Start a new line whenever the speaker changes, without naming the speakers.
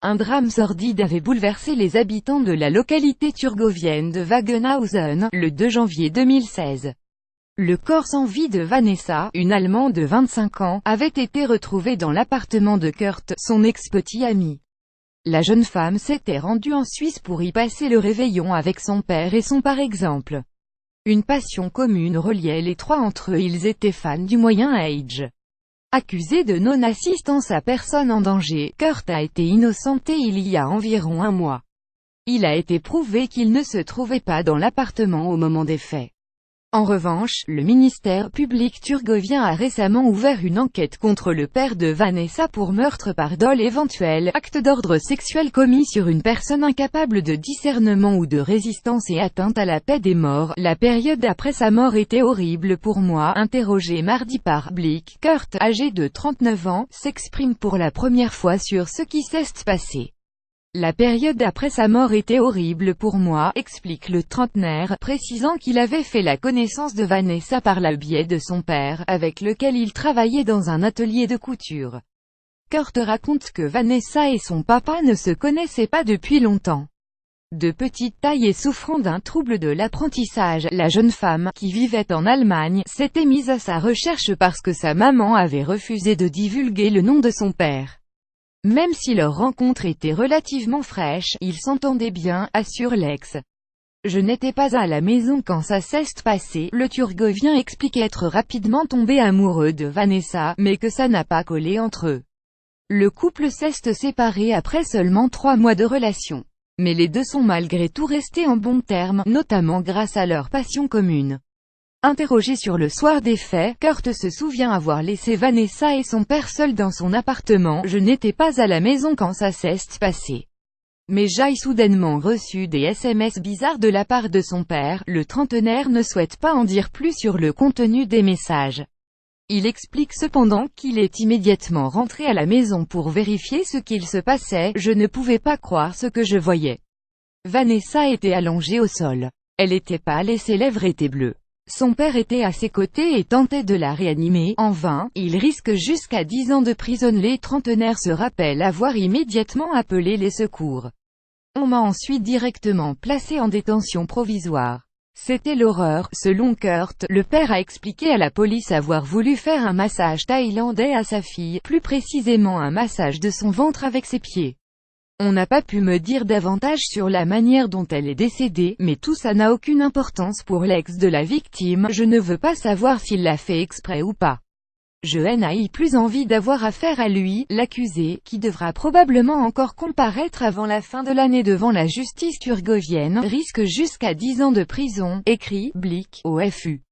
Un drame sordide avait bouleversé les habitants de la localité turgovienne de Wagenhausen, le 2 janvier 2016. Le corps sans vie de Vanessa, une Allemande de 25 ans, avait été retrouvé dans l'appartement de Kurt, son ex-petit ami. La jeune femme s'était rendue en Suisse pour y passer le réveillon avec son père et son par exemple. Une passion commune reliait les trois entre eux, ils étaient fans du Moyen Âge. Accusé de non-assistance à personne en danger, Kurt a été innocenté il y a environ un mois. Il a été prouvé qu'il ne se trouvait pas dans l'appartement au moment des faits. En revanche, le ministère public turgovien a récemment ouvert une enquête contre le père de Vanessa pour meurtre par dol éventuel, acte d'ordre sexuel commis sur une personne incapable de discernement ou de résistance et atteinte à la paix des morts. La période après sa mort était horrible pour moi. Interrogé mardi par Blick, Kurt, âgé de 39 ans, s'exprime pour la première fois sur ce qui s'est passé. La période après sa mort était horrible pour moi, explique le trentenaire, précisant qu'il avait fait la connaissance de Vanessa par le biais de son père, avec lequel il travaillait dans un atelier de couture. Kurt raconte que Vanessa et son papa ne se connaissaient pas depuis longtemps. De petite taille et souffrant d'un trouble de l'apprentissage, la jeune femme, qui vivait en Allemagne, s'était mise à sa recherche parce que sa maman avait refusé de divulguer le nom de son père. Même si leur rencontre était relativement fraîche, ils s'entendaient bien, assure l'ex. Je n'étais pas à la maison quand ça s'est passé. Le Turgovien explique être rapidement tombé amoureux de Vanessa, mais que ça n'a pas collé entre eux. Le couple s'est séparé après seulement 3 mois de relation. Mais les deux sont malgré tout restés en bons termes, notamment grâce à leur passion commune. Interrogé sur le soir des faits, Kurt se souvient avoir laissé Vanessa et son père seuls dans son appartement. Je n'étais pas à la maison quand ça s'est passé. Mais j'ai soudainement reçu des SMS bizarres de la part de son père. Le trentenaire ne souhaite pas en dire plus sur le contenu des messages. Il explique cependant qu'il est immédiatement rentré à la maison pour vérifier ce qu'il se passait. Je ne pouvais pas croire ce que je voyais. Vanessa était allongée au sol. Elle était pâle et ses lèvres étaient bleues. Son père était à ses côtés et tentait de la réanimer, en vain. Il risque jusqu'à 10 ans de prison. Les trentenaires se rappellent avoir immédiatement appelé les secours. On m'a ensuite directement placé en détention provisoire. C'était l'horreur, selon Kurt. Le père a expliqué à la police avoir voulu faire un massage thaïlandais à sa fille, plus précisément un massage de son ventre avec ses pieds. On n'a pas pu me dire davantage sur la manière dont elle est décédée, mais tout ça n'a aucune importance pour l'ex de la victime. Je ne veux pas savoir s'il l'a fait exprès ou pas. Je n'ai plus envie d'avoir affaire à lui. L'accusé, qui devra probablement encore comparaître avant la fin de l'année devant la justice turgovienne, risque jusqu'à 10 ans de prison, écrit Blick au FU.